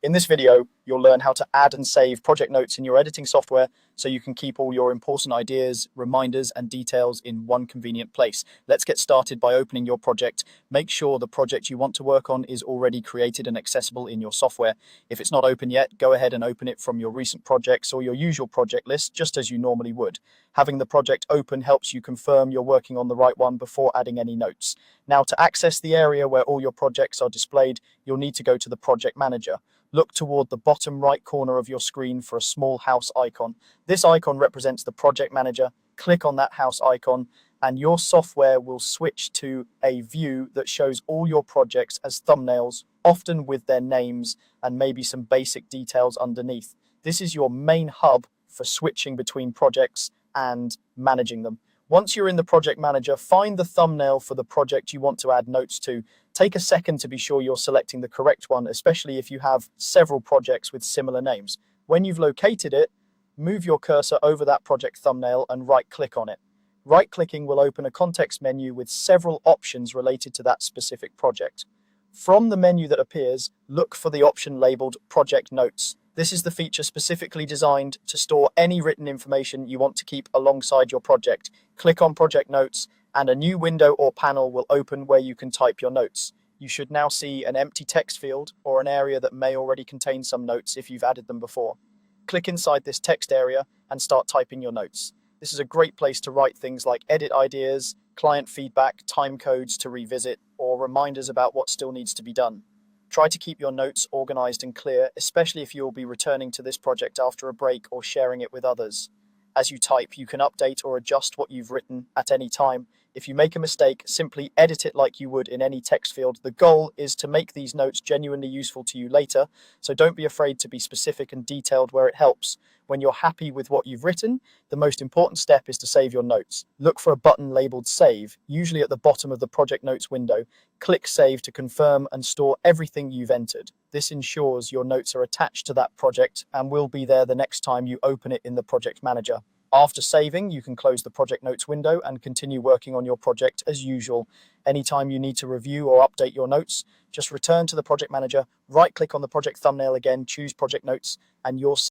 In this video, you'll learn how to add and save project notes in your editing software so you can keep all your important ideas, reminders, and details in one convenient place. Let's get started by opening your project. Make sure the project you want to work on is already created and accessible in your software. If it's not open yet, go ahead and open it from your recent projects or your usual project list, just as you normally would. Having the project open helps you confirm you're working on the right one before adding any notes. Now, to access the area where all your projects are displayed, you'll need to go to the Project Manager. Look toward the bottom right corner of your screen for a small house icon. This icon represents the project manager. Click on that house icon and your software will switch to a view that shows all your projects as thumbnails, often with their names and maybe some basic details underneath. This is your main hub for switching between projects and managing them. Once you're in the project manager, find the thumbnail for the project you want to add notes to. Take a second to be sure you're selecting the correct one, especially if you have several projects with similar names. When you've located it, move your cursor over that project thumbnail and right-click on it. Right-clicking will open a context menu with several options related to that specific project. From the menu that appears, look for the option labeled Project Notes. This is the feature specifically designed to store any written information you want to keep alongside your project. Click on Project Notes and a new window or panel will open where you can type your notes. You should now see an empty text field or an area that may already contain some notes if you've added them before. Click inside this text area and start typing your notes. This is a great place to write things like edit ideas, client feedback, time codes to revisit, or reminders about what still needs to be done. Try to keep your notes organized and clear, especially if you'll be returning to this project after a break or sharing it with others. As you type, you can update or adjust what you've written at any time. If you make a mistake, simply edit it like you would in any text field. The goal is to make these notes genuinely useful to you later, so don't be afraid to be specific and detailed where it helps. When you're happy with what you've written, the most important step is to save your notes. Look for a button labeled Save, usually at the bottom of the Project Notes window. Click Save to confirm and store everything you've entered. This ensures your notes are attached to that project and will be there the next time you open it in the Project Manager. After saving, you can close the Project Notes window and continue working on your project as usual. Anytime you need to review or update your notes, just return to the Project Manager, right-click on the project thumbnail again, choose Project Notes, and you're